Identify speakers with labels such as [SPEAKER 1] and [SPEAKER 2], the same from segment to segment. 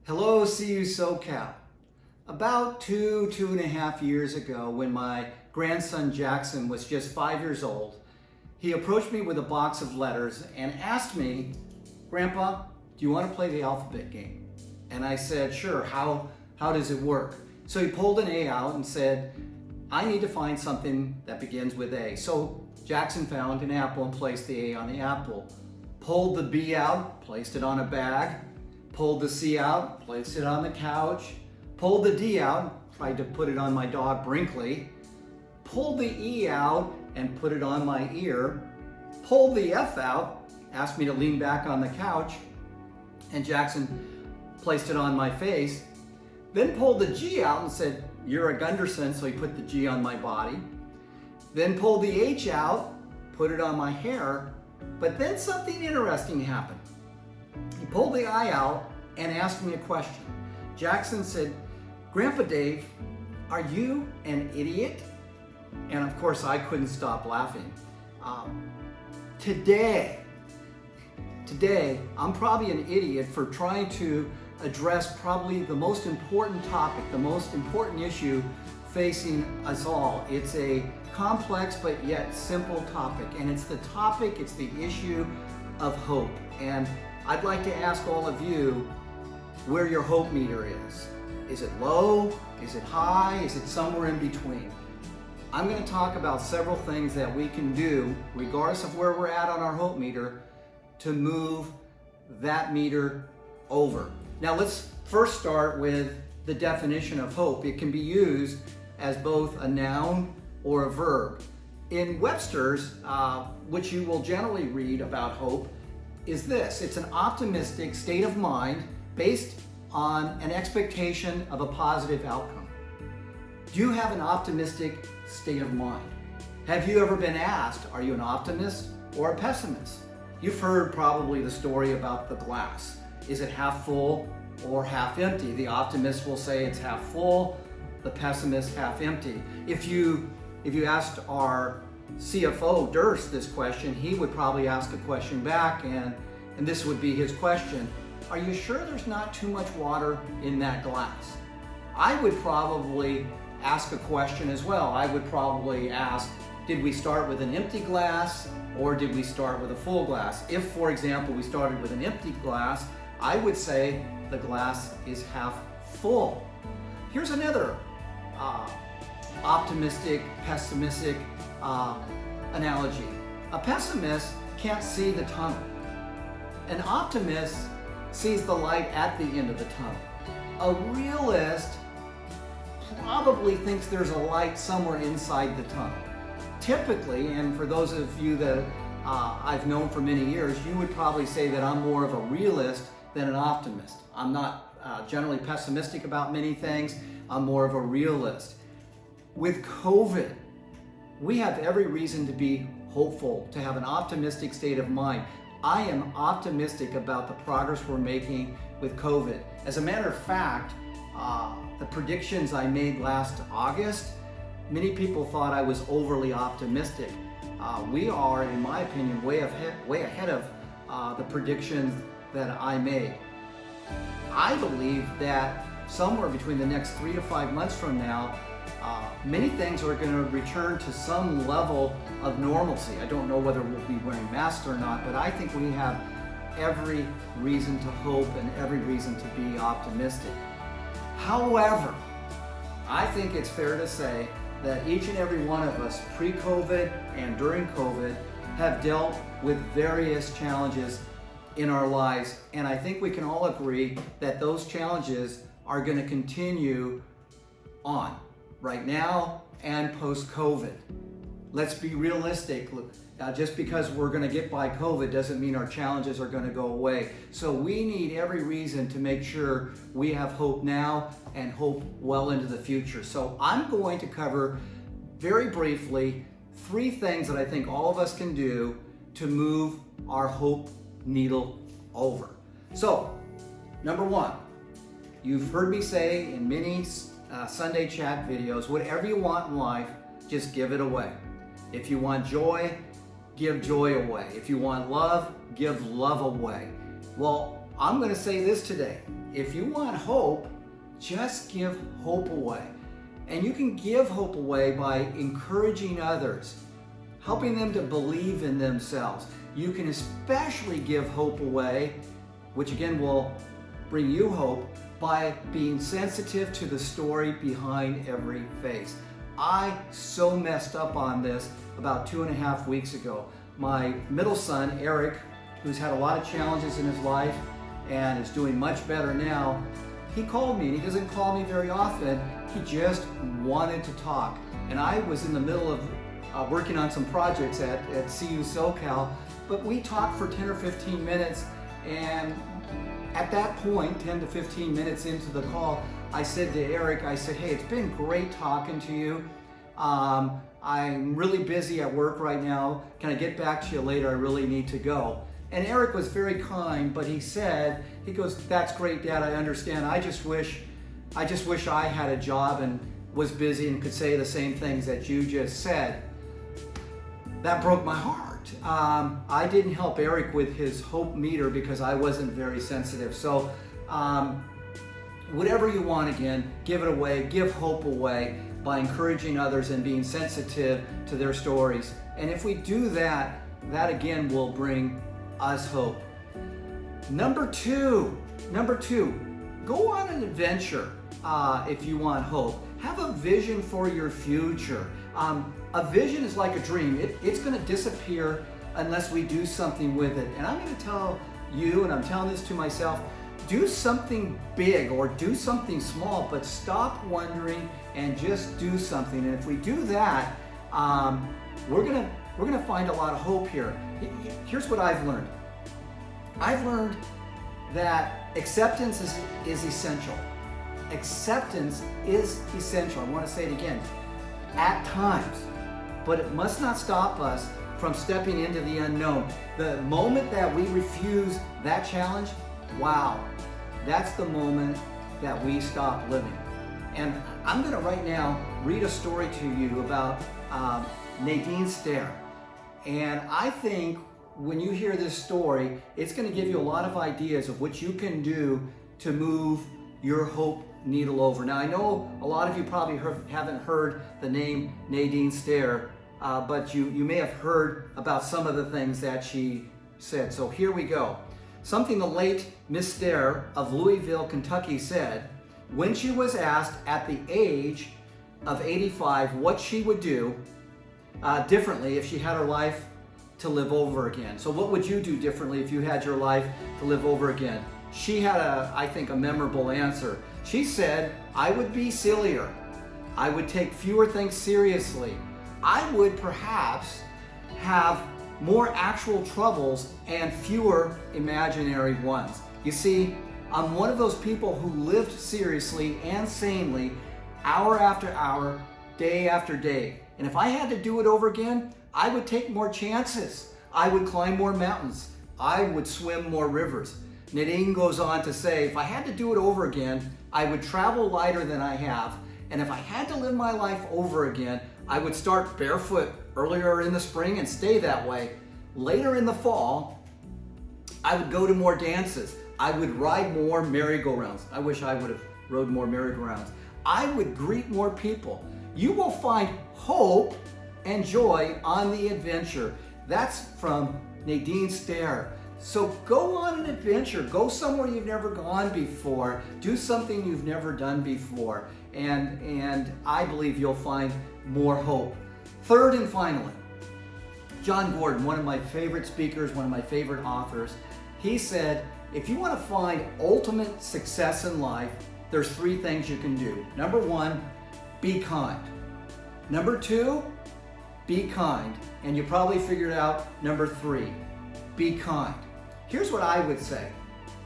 [SPEAKER 1] Hello, CU SoCal. About two and a half years ago, when my grandson Jackson was just 5 years old, he approached me with a box of letters and asked me, "Grandpa, do you want to play the alphabet game?" And I said, "Sure, how does it work?" So he pulled an A out and said, "I need to find something that begins with A." So Jackson found an apple and placed the A on the apple. Pulled the B out, placed it on a bag. Pulled the C out, placed it on the couch. Pulled the D out, tried to put it on my dog Brinkley. Pulled the E out and put it on my ear. Pulled the F out, asked me to lean back on the couch, and Jackson placed it on my face. Then pulled the G out and said, "You're a Gunderson," so he put the G on my body. Then pulled the H out, put it on my hair, but then something interesting happened. He pulled the I out and asked me a question. Jackson said, "Grandpa Dave, are you an idiot?" And of course I couldn't stop laughing. Today, I'm probably an idiot for trying to address probably the most important topic, the most important issue facing us all. It's a complex but yet simple topic, and it's the issue of hope. And I'd like to ask all of you where your hope meter is. Is it low? Is it high? Is it somewhere in between? I'm going to talk about several things that we can do, regardless of where we're at on our hope meter, to move that meter over. Now let's first start with the definition of hope. It can be used as both a noun or a verb. In Webster's, which you will generally read about hope, is this: it's an optimistic state of mind based on an expectation of a positive outcome. Do you have an optimistic state of mind? Have you ever been asked, are you an optimist or a pessimist? You've heard probably the story about the glass. Is it half full or half empty? The optimist will say it's half full, the pessimist half empty. If you asked our CFO Durst this question, he would probably ask a question back, and this would be his question: are you sure there's not too much water in that glass? I would probably ask a question as well. I would probably ask, did we start with an empty glass or did we start with a full glass? If, for example, we started with an empty glass, I would say the glass is half full. Here's another optimistic, pessimistic analogy. A pessimist can't see the tunnel. An optimist sees the light at the end of the tunnel. A realist probably thinks there's a light somewhere inside the tunnel. Typically, and for those of you that I've known for many years, you would probably say that I'm more of a realist than an optimist. I'm not generally pessimistic about many things. I'm more of a realist. With COVID, we have every reason to be hopeful, to have an optimistic state of mind. I am optimistic about the progress we're making with COVID. As a matter of fact, the predictions I made last August, many people thought I was overly optimistic. We are, in my opinion, way ahead of the predictions that I made. I believe that somewhere between the next 3 to 5 months from now, many things are going to return to some level of normalcy. I don't know whether we'll be wearing masks or not, but I think we have every reason to hope and every reason to be optimistic. However, I think it's fair to say that each and every one of us, pre-COVID and during COVID, have dealt with various challenges in our lives, and I think we can all agree that those challenges are going to continue on right now and post-COVID. Let's be realistic. Just because we're going to get by COVID doesn't mean our challenges are going to go away. So we need every reason to make sure we have hope now and hope well into the future. So I'm going to cover very briefly 3 things that I think all of us can do to move our hope needle over. So, number 1, you've heard me say in many Sunday chat videos, whatever you want in life, just give it away. If you want joy, give joy away. If you want love, give love away. Well, I'm going to say this today. if you want hope, just give hope away. And you can give hope away by encouraging others, helping them to believe in themselves. You can especially give hope away, which again will bring you hope, by being sensitive to the story behind every face. I so messed up on this about 2.5 weeks ago. My middle son, Eric, who's had a lot of challenges in his life and is doing much better now, he called me, and he doesn't call me very often. He just wanted to talk. And I was in the middle of working on some projects at CU SoCal, but we talked for 10 or 15 minutes, and at that point, 10 to 15 minutes into the call, I said to Eric, I said, hey, it's been great talking to you. I'm really busy at work right now. Can I get back to you later? I really need to go. And Eric was very kind, but he goes, that's great, Dad, I understand. I just wish I had a job and was busy and could say the same things that you just said. That broke my heart. I didn't help Eric with his hope meter because I wasn't very sensitive. So whatever you want, again, give it away, give hope away by encouraging others and being sensitive to their stories. And if we do that, that again will bring us hope. Number two, go on an adventure if you want hope. Have a vision for your future. A vision is like a dream. It's going to disappear unless we do something with it. And I'm going to tell you, and I'm telling this to myself, do something big or do something small, but stop wondering and just do something. And if we do that, we're gonna find a lot of hope here. Here's what I've learned. I've learned that acceptance is essential. Acceptance is essential. I want to say it again. At times, but it must not stop us from stepping into the unknown. The moment that we refuse that challenge, wow, that's the moment that we stop living. And I'm going to right now read a story to you about Nadine Stair. And I think when you hear this story, it's going to give you a lot of ideas of what you can do to move your hope needle over. Now, I know a lot of you probably haven't heard the name Nadine Stair, but you may have heard about some of the things that she said. So here we go. Something the late Miss Stair of Louisville, Kentucky said when she was asked at the age of 85 what she would do differently if she had her life to live over again. So what would you do differently if you had your life to live over again? She had I think a memorable answer. She said, I would be sillier. I would take fewer things seriously. I would perhaps have more actual troubles and fewer imaginary ones. You see, I'm one of those people who lived seriously and sanely hour after hour, day after day. And if I had to do it over again, I would take more chances. I would climb more mountains. I would swim more rivers. Nadine goes on to say, if I had to do it over again, I would travel lighter than I have. And if I had to live my life over again, I would start barefoot earlier in the spring and stay that way. Later in the fall, I would go to more dances. I would ride more merry-go-rounds. I wish I would have rode more merry-go-rounds. I would greet more people. You will find hope and joy on the adventure. That's from Nadine Stair. So go on an adventure. Go somewhere you've never gone before. Do something you've never done before. And I believe you'll find more hope. Third and finally, Jon Gordon, one of my favorite speakers, one of my favorite authors, he said, if you want to find ultimate success in life, there's 3 things you can do. Number 1, be kind. Number 2, be kind. And you probably figured out number 3, be kind. Here's what I would say.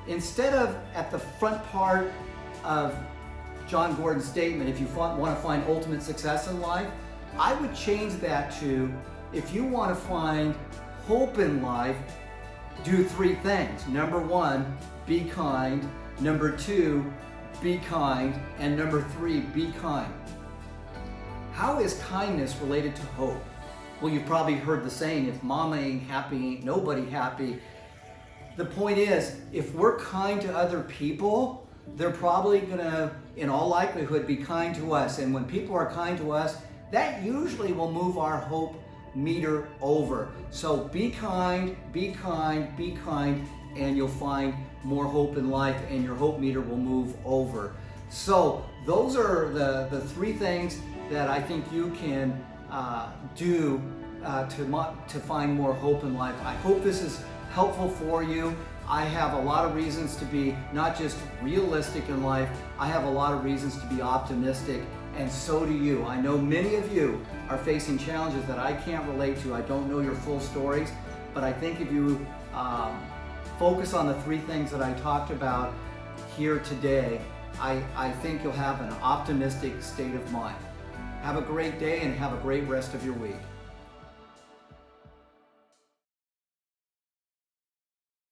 [SPEAKER 1] Instead of at the front part of Jon Gordon's statement, if you want to find ultimate success in life, I would change that to, if you want to find hope in life, do 3 things. Number 1, be kind. Number 2, be kind. And number 3, be kind. How is kindness related to hope? Well, you've probably heard the saying, if mama ain't happy, ain't nobody happy. The point is, if we're kind to other people, they're probably gonna, in all likelihood, be kind to us. And when people are kind to us, that usually will move our hope meter over. So be kind, be kind, be kind, and you'll find more hope in life, and your hope meter will move over. So those are the three things that I think you can do to find more hope in life. I hope this is helpful for you. I have a lot of reasons to be not just realistic in life, I have a lot of reasons to be optimistic, and so do you. I know many of you are facing challenges that I can't relate to. I don't know your full stories, but I think if you focus on the three things that I talked about here today, I think you'll have an optimistic state of mind. Have a great day and have a great rest of your week.